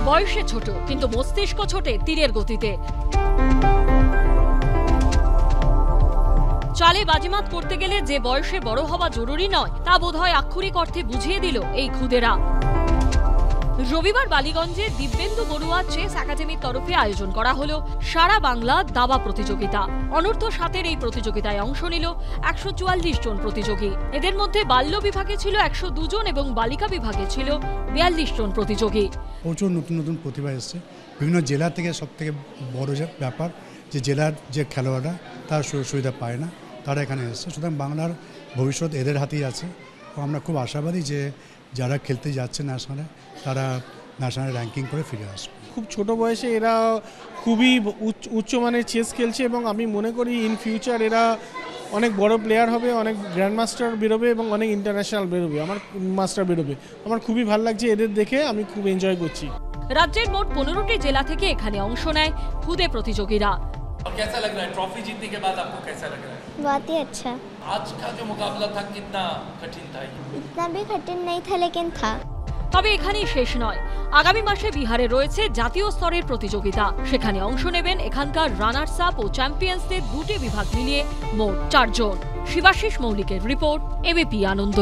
বয়সে ছোট কিন্তু মস্তিষ্ক ছোটে তীরের গতিতে। চালে বাজিমাত করতে গেলে যে বয়সে বড় হওয়া জরুরি নয় তা বোধহয় আক্ষরিক অর্থে বুঝিয়ে দিল এই খুদেরা। রবিবার বালিগঞ্জে দিব্যেন্দু বড়ুয়া চেস একাডেমির তরফে আয়োজন করা হলো সারা বাংলা দাবা প্রতিযোগিতা। অনূর্ধ্ব 7-এর এই প্রতিযোগিতায় অংশ নিল 144 জন প্রতিযোগী। এদের মধ্যে বাল্য বিভাগে ছিল 102 জন এবং বালিকা বিভাগে ছিল 42 জন প্রতিযোগী। প্রচুর নতুন নতুন প্রতিভা এসছে বিভিন্ন জেলা থেকে। সব থেকে বড় ব্যাপার যে জেলার যে খেলোয়াড়রা তার সুবিধা পায় না, তারা এখানে এসছে। সুতরাং বাংলার ভবিষ্যৎ এদের হাতেই আছে। আমরা খুব আশাবাদী যে যারা খেলতে যাচ্ছে ন্যাশনালে তারা ন্যাশনাল র্যাঙ্কিং করে ফিরে আসবে। খুব ছোট বয়সে এরা খুবই উচ্চমানের চেস খেলছে এবং আমি মনে করি ইন ফিউচার এরা অনেক বড় প্লেয়ার হবে, অনেক গ্র্যান্ড মাস্টার বেরোবে এবং অনেক ইন্টারন্যাশনাল বেরোবে, মাস্টার বেরোবে। আমার খুবই ভালো লাগছে এদের দেখে, আমি খুব এনজয় করছি। রাজ্যের মোট 15টি জেলা থেকে এখানে অংশ নেয় খুদে প্রতিযোগীরা। कैसा लग रहा है ट्रॉफी जीतने के बाद आपको कैसा लग रहा है? बहुत ही अच्छा। आज का जो मुकाबला था कितना कठिन था? इतना भी कठिन नहीं था लेकिन था। তবে এখানেই শেষ নয়। আগামী মাসে বিহারে রয়েছে জাতীয় স্তরের প্রতিযোগিতা। সেখানে অংশ নেবেন এখানকার রানার্স আপ ও চ্যাম্পিয়ন্সদের দুটি বিভাগ মিলিয়ে মোট 4 জন। শিবাশিস মৌলিকের রিপোর্ট, এবিপি আনন্দ।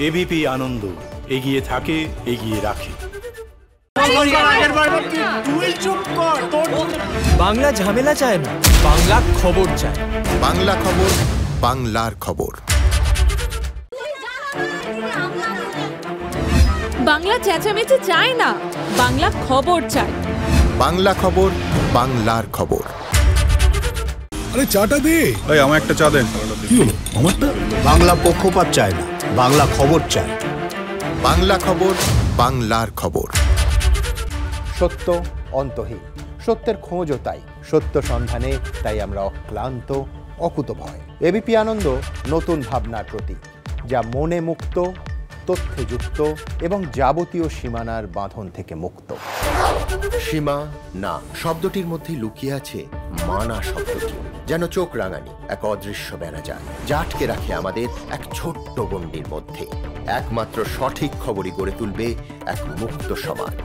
এবিপি আনন্দ, এগিয়ে থাকে, এগিয়ে রাখে। বাংলা ঝামেলা চায় না, বাংলা খবর চায়। বাংলা খবর, বাংলার খবর। বাংলা চেঁচামেচি চায় না, বাংলা খবর চায়। বাংলা খবর, বাংলার খবর। আরে চাটা দে। এই আমার একটা চা দেন। কি হলো আমারটা? বাংলা পক্ষপাত চায় না, বাংলা খবর চায়। বাংলা খবর, বাংলার খবর। সত্য অন্তহীন, সত্যের খোঁজও তাই, সত্য সন্ধানে তাই আমরা অক্লান্ত, অকুতভয়। এবিপি আনন্দ নতুন ভাবনার প্রতীক, যা মনে মুক্ত, তথ্যে যুক্ত এবং যাবতীয় সীমানার বাঁধন থেকে মুক্ত। সীমা না শব্দটির মধ্যে লুকিয়ে আছে মানা শব্দটি, যেন চোখ রাঙানি এক অদৃশ্য বেড়াজাল, যা আটকে রাখে আমাদের এক ছোট্ট গণ্ডির মধ্যে। একমাত্র সঠিক খবরই গড়ে তুলবে এক মুক্ত সমাজ।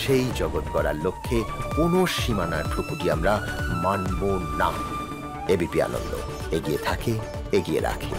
সেই জগৎ গড়ার লক্ষ্যে কোনো সীমানার ঠুকুটি আমরা মানব না। এবিপি আনন্দ, এগিয়ে থাকে, এগিয়ে রাখে।